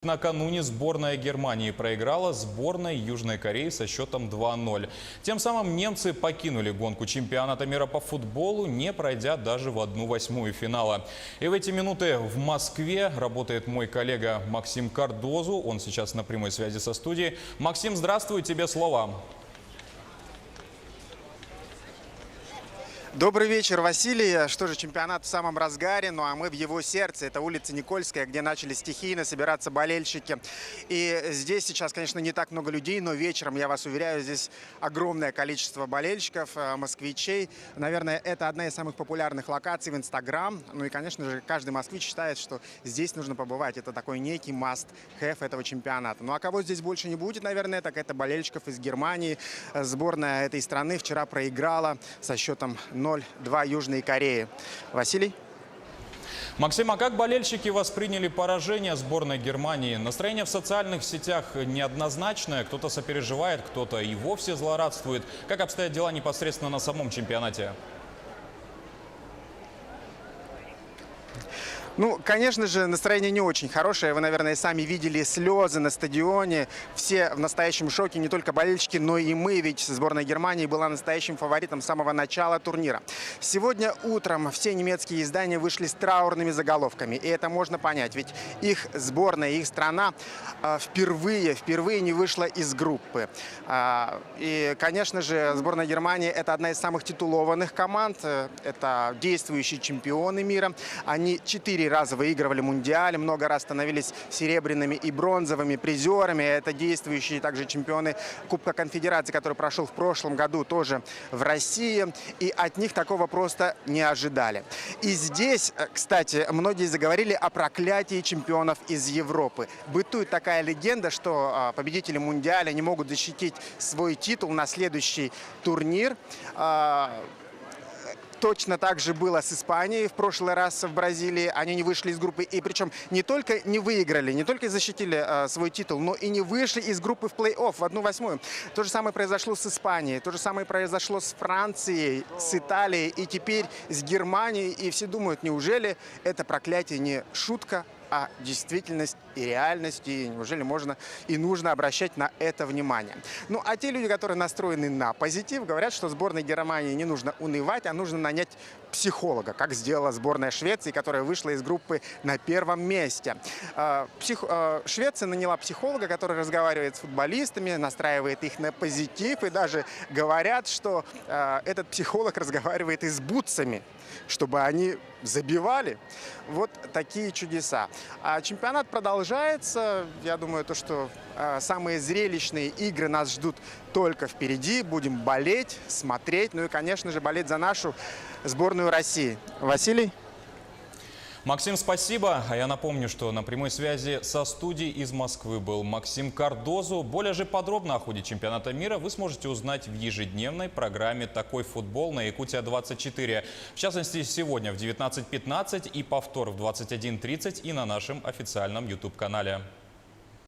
Накануне сборная Германии проиграла сборной Южной Кореи со счетом 2-0. Тем самым немцы покинули гонку чемпионата мира по футболу, не пройдя даже в 1/8 финала. И в эти минуты в Москве работает мой коллега Максим Кардозу. Он сейчас на прямой связи со студией. Максим, здравствуй, тебе слово. Добрый вечер, Василий. Что же, чемпионат в самом разгаре, ну а мы в его сердце. Это улица Никольская, где начали стихийно собираться болельщики. И здесь сейчас, конечно, не так много людей, но вечером, я вас уверяю, здесь огромное количество болельщиков, москвичей. Наверное, это одна из самых популярных локаций в Инстаграм. Ну и, конечно же, каждый москвич считает, что здесь нужно побывать. Это такой некий must-have этого чемпионата. Ну а кого здесь больше не будет, наверное, так это болельщиков из Германии. Сборная этой страны вчера проиграла со счетом 0-2 Южной Кореи. Василий? Максим, а как болельщики восприняли поражение сборной Германии? Настроение в социальных сетях неоднозначное. Кто-то сопереживает, кто-то и вовсе злорадствует. Как обстоят дела непосредственно на самом чемпионате? Ну, конечно же, настроение не очень хорошее. Вы, наверное, сами видели слезы на стадионе. Все в настоящем шоке, не только болельщики, но и мы. Ведь сборная Германии была настоящим фаворитом с самого начала турнира. Сегодня утром все немецкие издания вышли с траурными заголовками. И это можно понять, ведь их сборная, их страна впервые не вышла из группы. И, конечно же, сборная Германии – это одна из самых титулованных команд. Это действующие чемпионы мира. Они 4 раза выигрывали мундиаль, много раз становились серебряными и бронзовыми призерами. Это действующие также чемпионы Кубка Конфедерации, который прошел в прошлом году тоже в России. И от них такого просто не ожидали. И здесь, кстати, многие заговорили о проклятии чемпионов из Европы. Бытует такая легенда, что победители мундиаля не могут защитить свой титул на следующий турнир. Точно так же было с Испанией в прошлый раз в Бразилии. Они не вышли из группы. И причем не только не выиграли, не только защитили свой титул, но и не вышли из группы в плей-офф в 1/8. То же самое произошло с Испанией, то же самое произошло с Францией, с Италией и теперь с Германией. И все думают, неужели это проклятие не шутка, а действительность и реальность, и неужели можно и нужно обращать на это внимание. Ну, а те люди, которые настроены на позитив, говорят, что сборной Германии не нужно унывать, а нужно нанять психолога, как сделала сборная Швеции, которая вышла из группы на 1-м месте. Швеция наняла психолога, который разговаривает с футболистами, настраивает их на позитив, и даже говорят, что этот психолог разговаривает и с бутсами, чтобы они забивали. Вот такие чудеса. А чемпионат продолжается. Я думаю, что самые зрелищные игры нас ждут только впереди. Будем болеть, смотреть, ну и, конечно же, болеть за нашу сборную России. Василий? Максим, спасибо. А я напомню, что на прямой связи со студией из Москвы был Максим Кардозу. Более же подробно о ходе чемпионата мира вы сможете узнать в ежедневной программе «Такой футбол» на Якутия-24. В частности, сегодня в 19:15 и повтор в 21:30 и на нашем официальном YouTube-канале.